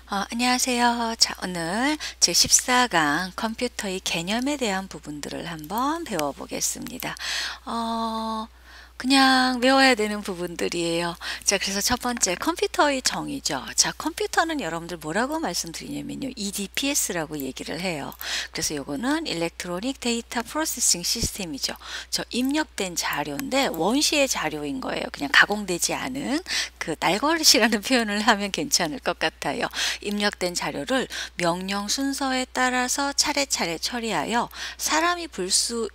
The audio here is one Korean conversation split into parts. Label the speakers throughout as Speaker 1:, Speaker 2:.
Speaker 1: 안녕하세요. 자, 오늘 제14강 컴퓨터의 개념에 대한 부분들을 한번 배워보겠습니다. 어, 그냥 외워야 되는 부분들이에요. 자, 그래서 첫 번째 컴퓨터의 정의죠. 자, 컴퓨터는 여러분들 뭐라고 말씀드리냐면요. EDPS라고 얘기를 해요. 그래서 요거는 일렉트로닉 데이터 프로세싱 시스템이죠. 저 입력된 자료인데 원시의 자료인 거예요. 그냥 가공되지 않은 그 날것이라는 표현을 하면 괜찮을 것 같아요. 입력된 자료를 명령 순서에 따라서 차례차례 처리하여 사람이 볼 수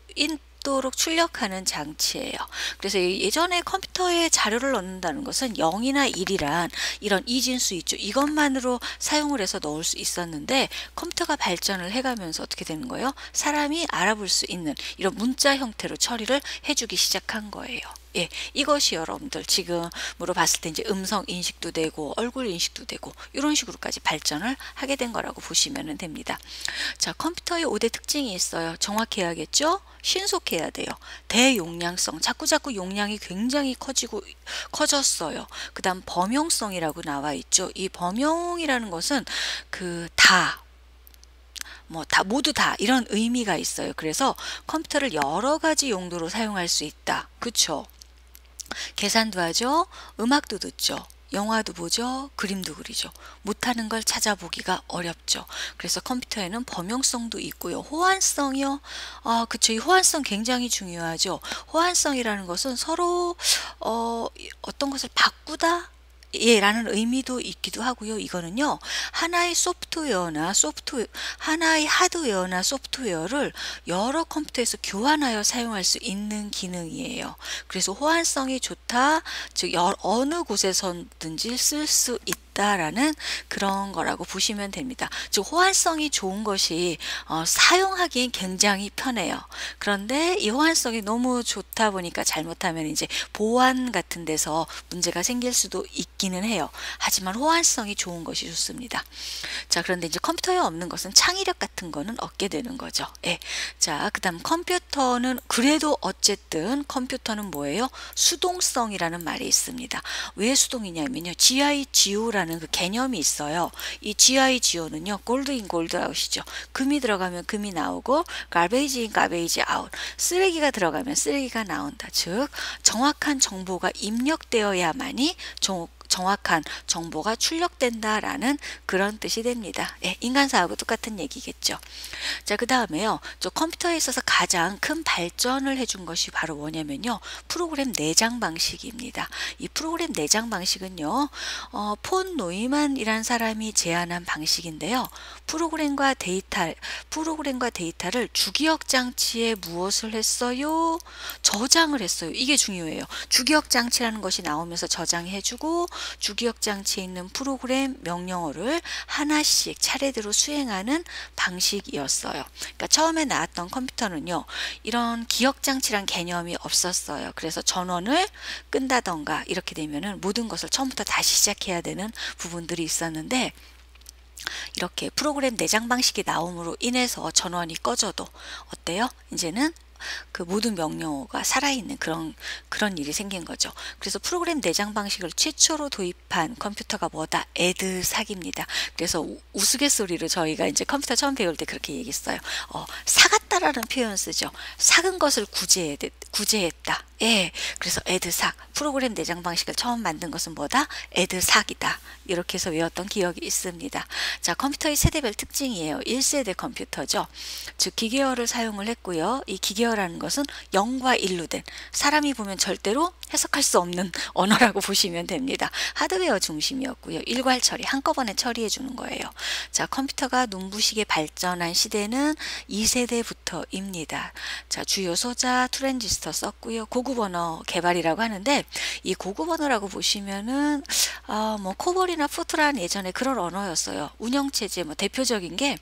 Speaker 1: 있도록 출력하는 장치예요. 그래서 예전에 컴퓨터에 자료를 넣는다는 것은 0이나 1이란 이런 이진수 있죠. 이것만으로 사용을 해서 넣을 수 있었는데 컴퓨터가 발전을 해가면서 어떻게 되는 거예요? 사람이 알아볼 수 있는 이런 문자 형태로 처리를 해주기 시작한 거예요. 예, 이것이 여러분들 지금으로 봤을 때 이제 음성 인식도 되고 얼굴 인식도 되고 이런 식으로까지 발전을 하게 된 거라고 보시면 됩니다. 자, 컴퓨터의 5대 특징이 있어요. 정확해야겠죠? 신속해야 돼요. 대용량성, 자꾸자꾸 용량이 굉장히 커졌어요. 그 다음 범용성이라고 나와 있죠. 이 범용이라는 것은 모두 다 이런 의미가 있어요. 그래서 컴퓨터를 여러 가지 용도로 사용할 수 있다. 그쵸? 계산도 하죠. 음악도 듣죠. 영화도 보죠. 그림도 그리죠. 못하는 걸 찾아보기가 어렵죠. 그래서 컴퓨터에는 범용성도 있고요. 호환성이요. 그쵸. 이 호환성 굉장히 중요하죠. 호환성이라는 것은 서로 어떤 것을 바꾸다 예, 라는 의미도 있기도 하고요. 이거는요, 하나의 하드웨어나 소프트웨어를 여러 컴퓨터에서 교환하여 사용할 수 있는 기능이에요. 그래서 호환성이 좋다, 즉, 어느 곳에서든지 쓸 수 있다라는 그런 거라고 보시면 됩니다. 즉, 호환성이 좋은 것이 사용하기엔 굉장히 편해요. 그런데 이 호환성이 너무 좋다 보니까 잘못하면 이제 보안 같은 데서 문제가 생길 수도 있기는 해요. 하지만 호환성이 좋은 것이 좋습니다. 자, 그런데 이제 컴퓨터에 없는 것은 창의력 같은 거는 얻게 되는 거죠. 예. 자, 그다음 컴퓨터는 그래도 어쨌든 컴퓨터는 뭐예요? 수동성이라는 말이 있습니다. 왜 수동이냐면요. GI/GO라는 그 개념이 있어요. 이 GI/GO는요. 골드 인 골드 아웃이죠. 금이 들어가면 금이 나오고 garbage in garbage out. 쓰레기가 들어가면 쓰레기가 나온다. 즉, 정확한 정보가 입력되어야만이 정확한 정보가 출력된다라는 그런 뜻이 됩니다. 예, 인간사하고 똑같은 얘기겠죠. 자, 그 다음에요. 저 컴퓨터에 있어서 가장 큰 발전을 해준 것이 바로 뭐냐면요. 프로그램 내장 방식입니다. 이 프로그램 내장 방식은요. 폰 노이만이라는 사람이 제안한 방식인데요. 프로그램과 데이터를 주기억 장치에 무엇을 했어요? 저장을 했어요. 이게 중요해요. 주기억 장치라는 것이 나오면서 저장해주고 주기억 장치에 있는 프로그램 명령어를 하나씩 차례대로 수행하는 방식이었어요. 그러니까 처음에 나왔던 컴퓨터는요. 이런 기억 장치란 개념이 없었어요. 그래서 전원을 끈다던가 이렇게 되면은 모든 것을 처음부터 다시 시작해야 되는 부분들이 있었는데 이렇게 프로그램 내장 방식이 나옴으로 인해서 전원이 꺼져도 어때요? 이제는 그 모든 명령어가 살아있는 그런 일이 생긴 거죠. 그래서 프로그램 내장 방식을 최초로 도입한 컴퓨터가 뭐다? 에드삭입니다. 그래서 우스갯소리로 저희가 이제 컴퓨터 처음 배울 때 그렇게 얘기했어요. 사갔다라는 표현 쓰죠. 삭은 것을 구제했다. 예, 그래서 에드삭 프로그램 내장 방식을 처음 만든 것은 뭐다? 에드삭이다. 이렇게 해서 외웠던 기억이 있습니다. 자, 컴퓨터의 세대별 특징이에요. 1세대 컴퓨터죠. 즉 기계어를 사용을 했고요. 이 기계어라는 것은 0과 1로 된 사람이 보면 절대로 해석할 수 없는 언어라고 보시면 됩니다. 하드웨어 중심이었고요. 일괄 처리, 한꺼번에 처리해 주는 거예요. 자, 컴퓨터가 눈부시게 발전한 시대는 2세대부터입니다. 자, 주요 소자 트랜지스터 썼고요. 고급 언어 개발이라고 하는데 이 고급 언어라고 보시면은 코볼이나 포트란 예전에 그런 언어였어요. 운영체제 대표적인 게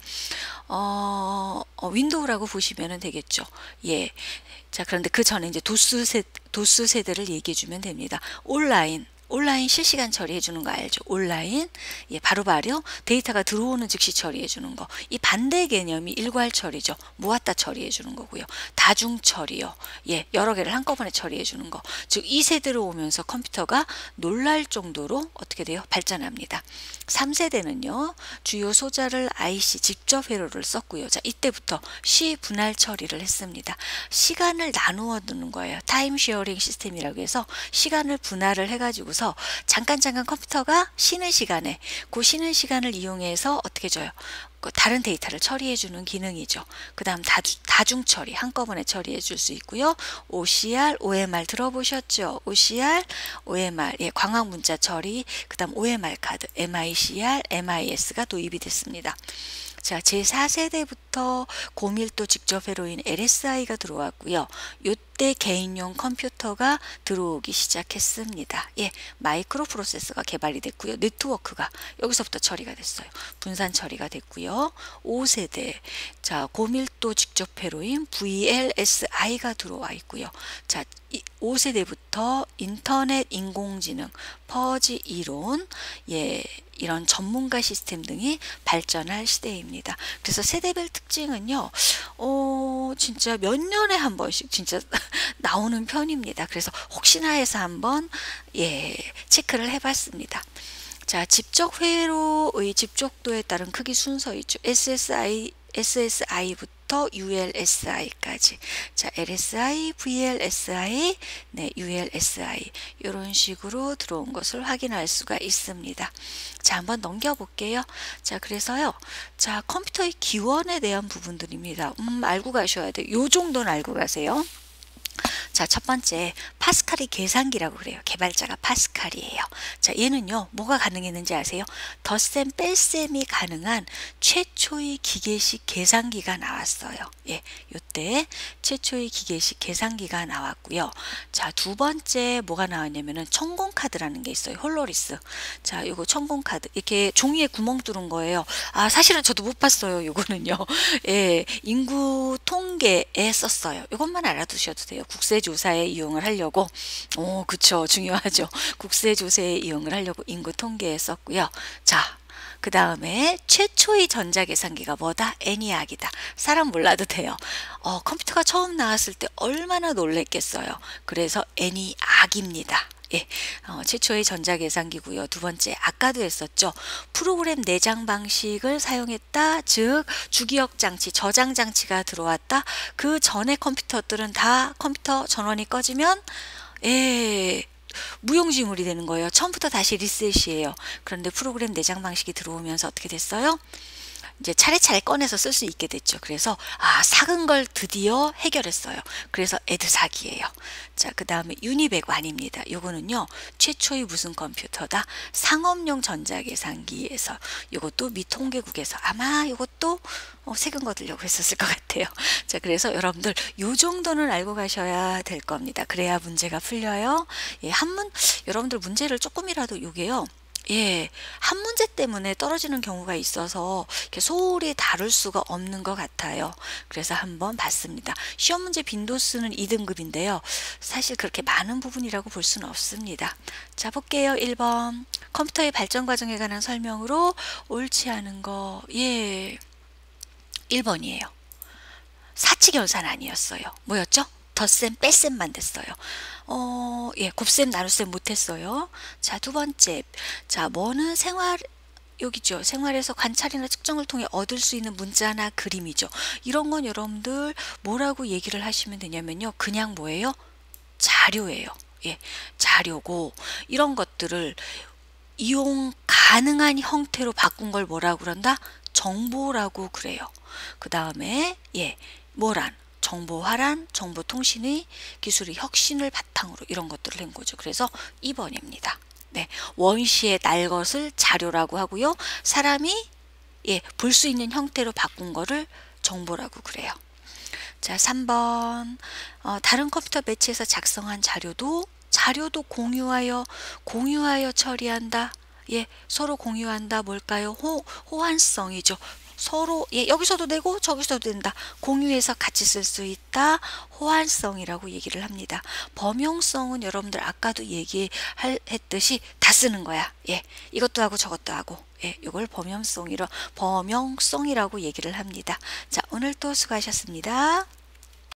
Speaker 1: 윈도우라고 보시면 되겠죠. 예. 자, 그런데 그 전에 이제 도스 세대를 얘기해 주면 됩니다. 온라인, 온라인 실시간 처리해 주는 거 알죠? 온라인 예, 바로바로 데이터가 들어오는 즉시 처리해 주는 거. 이 반대 개념이 일괄 처리죠. 모았다 처리해 주는 거고요. 다중 처리요. 예, 여러 개를 한꺼번에 처리해 주는 거. 즉 이 세대로 오면서 컴퓨터가 놀랄 정도로 어떻게 돼요? 발전합니다. 3세대는요. 주요 소자를 IC 직접 회로를 썼고요. 자, 이때부터 시 분할 처리를 했습니다. 시간을 나누어 두는 거예요. 타임 쉐어링 시스템이라고 해서 시간을 분할을 해가지고서 잠깐 컴퓨터가 쉬는 시간에 그 쉬는 시간을 이용해서 어떻게 줘요? 다른 데이터를 처리해 주는 기능이죠. 그 다음 다중 처리 한꺼번에 처리해 줄 수 있고요. OCR, OMR 들어보셨죠? OCR, OMR 예, 광학 문자 처리 그 다음 OMR 카드 MICR, MIS가 도입이 됐습니다. 자, 제4세대부터 고밀도 직접 회로인 LSI가 들어왔고요. 요때 개인용 컴퓨터가 들어오기 시작했습니다. 예, 마이크로 프로세서가 개발이 됐고요. 네트워크가 여기서부터 처리가 됐어요. 분산 처리가 됐고요. 5세대 자, 고밀도 직접 회로인 VLSI가 들어와 있고요. 자, 5세대부터 인터넷 인공지능, 퍼지 이론, 예, 이런 전문가 시스템 등이 발전할 시대입니다. 그래서 세대별 특징은요, 진짜 몇 년에 한 번씩 진짜 나오는 편입니다. 그래서 혹시나 해서 한번 예, 체크를 해봤습니다. 자, 직접 회로의 집적도에 따른 크기 순서 있죠. SSI부터 ULSI까지. 자, LSI, VLSI, 네, ULSI 이런 식으로 들어온 것을 확인할 수가 있습니다. 자, 한번 넘겨볼게요. 자, 그래서요. 자, 컴퓨터의 기원에 대한 부분들입니다. 알고 가셔야 돼요. 요 정도는 알고 가세요. 자, 첫 번째 파스칼이 계산기라고 그래요. 개발자가 파스칼이에요. 자, 얘는요 뭐가 가능했는지 아세요? 덧셈 뺄셈이 가능한 최초의 기계식 계산기가 나왔어요. 예, 요때 최초의 기계식 계산기가 나왔고요. 자, 두 번째 뭐가 나왔냐면은 천공카드라는 게 있어요. 홀로리스. 자, 요거 천공카드 이렇게 종이에 구멍 뚫은 거예요. 아, 사실은 저도 못 봤어요. 요거는요. 예, 인구 통계에 썼어요. 이것만 알아두셔도 돼요. 국세조사에 이용을 하려고 그쵸, 중요하죠. 국세조사에 이용을 하려고 인구 통계에 썼고요. 자, 그 다음에 최초의 전자계산기가 뭐다? 애니악이다. 사람 몰라도 돼요. 컴퓨터가 처음 나왔을 때 얼마나 놀랬겠어요. 그래서 애니악입니다. 예, 최초의 전자계산기고요. 두 번째, 아까도 했었죠. 프로그램 내장 방식을 사용했다. 즉, 주기억 장치, 저장 장치가 들어왔다. 그 전에 컴퓨터들은 다 컴퓨터 전원이 꺼지면 예, 무용지물이 되는 거예요. 처음부터 다시 리셋이에요. 그런데 프로그램 내장 방식이 들어오면서 어떻게 됐어요? 이제 차례차례 꺼내서 쓸 수 있게 됐죠. 그래서 삭은 걸 드디어 해결했어요. 그래서 에드삭이에요. 자, 그 다음에 유니백완입니다. 요거는요 최초의 무슨 컴퓨터다? 상업용 전자계산기에서 요것도 미통계국에서 아마 요것도 새근 거들려고 했었을 것 같아요. 자, 그래서 여러분들 요 정도는 알고 가셔야 될 겁니다. 그래야 문제가 풀려요. 예, 여러분들 문제를 조금이라도 요게요. 예, 한 문제 때문에 떨어지는 경우가 있어서 이렇게 소홀히 다룰 수가 없는 것 같아요. 그래서 한번 봤습니다. 시험 문제 빈도수는 2등급인데요. 사실 그렇게 많은 부분이라고 볼 수는 없습니다. 자, 볼게요. 1번. 컴퓨터의 발전 과정에 관한 설명으로 옳지 않은 거. 예, 1번이에요. 사칙연산 아니었어요. 뭐였죠? 덧셈 뺄셈만 됐어요. 예, 곱셈 나눗셈 못했어요. 자, 두 번째. 자, 뭐는 여기죠. 생활에서 관찰이나 측정을 통해 얻을 수 있는 문자나 그림이죠. 이런 건 여러분들 뭐라고 얘기를 하시면 되냐면요. 그냥 뭐예요? 자료예요. 예, 자료고 이런 것들을 이용 가능한 형태로 바꾼 걸 뭐라고 그런다? 정보라고 그래요. 그 다음에 예, 뭐란? 정보화란, 정보통신의 기술의 혁신을 바탕으로 이런 것들을 한 거죠. 그래서 2번입니다. 네, 원시의 날 것을 자료라고 하고요. 사람이 예, 볼 수 있는 형태로 바꾼 거를 정보라고 그래요. 자, 3번. 다른 컴퓨터 매체에서 작성한 자료도 공유하여 처리한다. 예, 서로 공유한다. 뭘까요? 호환성이죠. 서로 여기서도 되고 저기서도 된다. 공유해서 같이 쓸 수 있다. 호환성이라고 얘기를 합니다. 범용성은 여러분들 아까도 얘기했듯이 다 쓰는 거야. 이것도 하고 저것도 하고. 이걸 범용성이라고 얘기를 합니다. 자, 오늘도 수고하셨습니다.